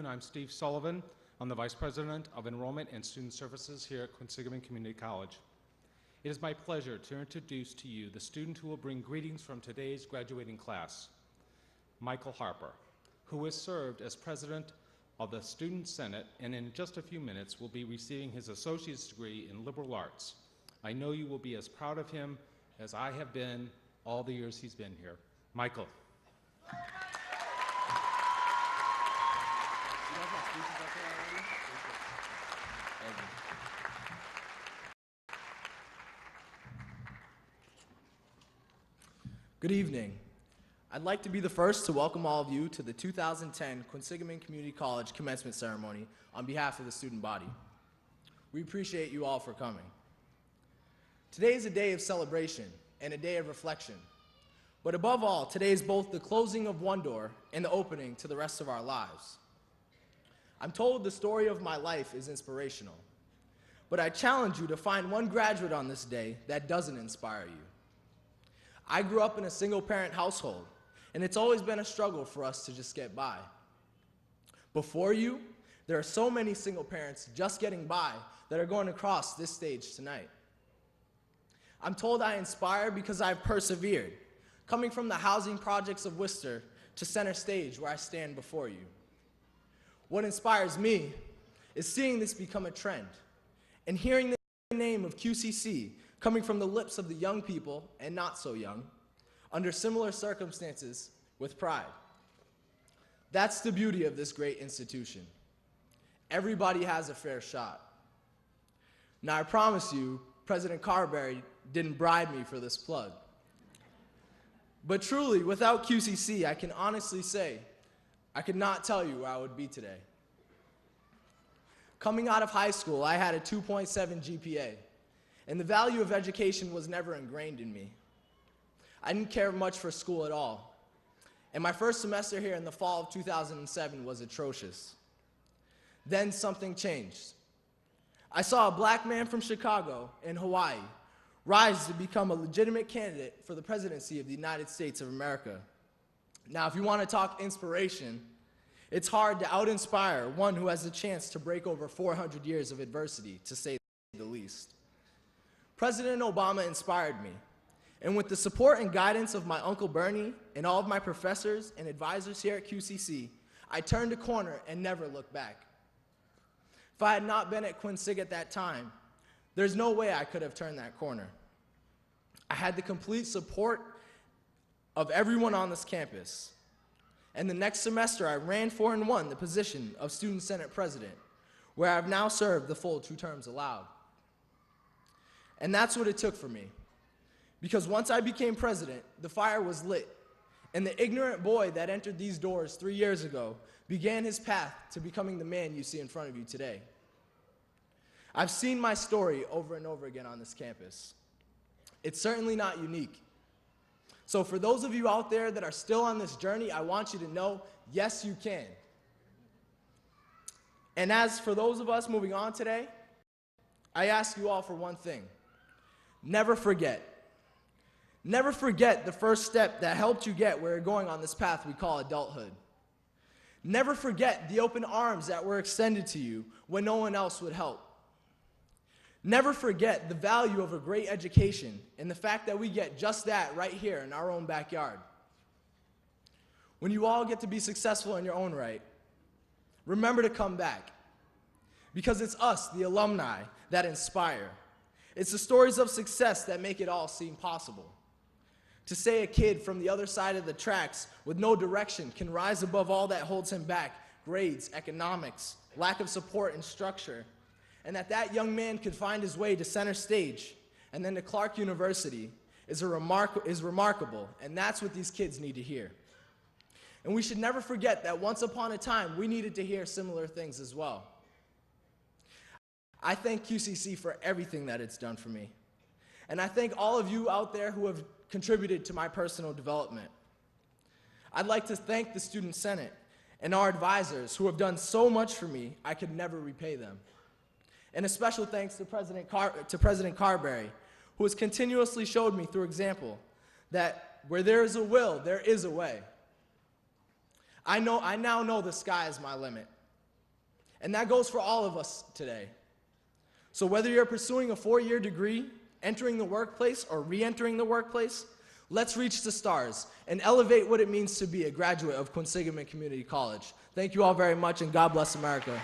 I'm Steve Sullivan. I'm the Vice President of Enrollment and Student Services here at Quinsigamond Community College. It is my pleasure to introduce to you the student who will bring greetings from today's graduating class, Michael Harper, who has served as President of the Student Senate and in just a few minutes will be receiving his associate's degree in liberal arts. I know you will be as proud of him as I have been all the years he's been here. Michael. Good evening. I'd like to be the first to welcome all of you to the 2010 Quinsigamond Community College commencement ceremony on behalf of the student body. We appreciate you all for coming. Today is a day of celebration and a day of reflection. But above all, today is both the closing of one door and the opening to the rest of our lives. I'm told the story of my life is inspirational, but I challenge you to find one graduate on this day that doesn't inspire you. I grew up in a single-parent household, and it's always been a struggle for us to just get by. Before you, there are so many single parents just getting by that are going to cross this stage tonight. I'm told I inspire because I've persevered, coming from the housing projects of Worcester to center stage where I stand before you. What inspires me is seeing this become a trend and hearing the name of QCC coming from the lips of the young people and not so young, under similar circumstances with pride. That's the beauty of this great institution. Everybody has a fair shot. Now I promise you, President Carberry didn't bribe me for this plug. But truly, without QCC, I can honestly say, I could not tell you where I would be today. Coming out of high school, I had a 2.7 GPA. And the value of education was never ingrained in me. I didn't care much for school at all. And my first semester here in the fall of 2007 was atrocious. Then something changed. I saw a black man from Chicago in Hawaii rise to become a legitimate candidate for the presidency of the United States of America. Now, if you want to talk inspiration, it's hard to out-inspire one who has the chance to break over 400 years of adversity, to say the least. President Obama inspired me, and with the support and guidance of my Uncle Bernie and all of my professors and advisors here at QCC, I turned a corner and never looked back. If I had not been at Quinsig at that time, there's no way I could have turned that corner. I had the complete support of everyone on this campus, and the next semester I ran for and won the position of Student Senate President, where I've now served the full 2 terms allowed. And that's what it took for me. Because once I became president, the fire was lit, and the ignorant boy that entered these doors 3 years ago began his path to becoming the man you see in front of you today. I've seen my story over and over again on this campus. It's certainly not unique. So for those of you out there that are still on this journey, I want you to know, yes, you can. And as for those of us moving on today, I ask you all for one thing. Never forget. Never forget the first step that helped you get where you're going on this path we call adulthood. Never forget the open arms that were extended to you when no one else would help. Never forget the value of a great education and the fact that we get just that right here in our own backyard. When you all get to be successful in your own right, remember to come back. Because it's us, the alumni, that inspire. It's the stories of success that make it all seem possible. To say a kid from the other side of the tracks with no direction can rise above all that holds him back, grades, economics, lack of support and structure, and that young man could find his way to center stage and then to Clark University is remarkable, and that's what these kids need to hear. And we should never forget that once upon a time, we needed to hear similar things as well. I thank QCC for everything that it's done for me. And I thank all of you out there who have contributed to my personal development. I'd like to thank the Student Senate and our advisors who have done so much for me, I could never repay them. And a special thanks to President Carberry, who has continuously showed me through example that where there is a will, there is a way. I now know the sky is my limit. And that goes for all of us today. So whether you're pursuing a 4-year degree, entering the workplace, or re-entering the workplace, let's reach the stars and elevate what it means to be a graduate of Quinsigamond Community College. Thank you all very much, and God bless America.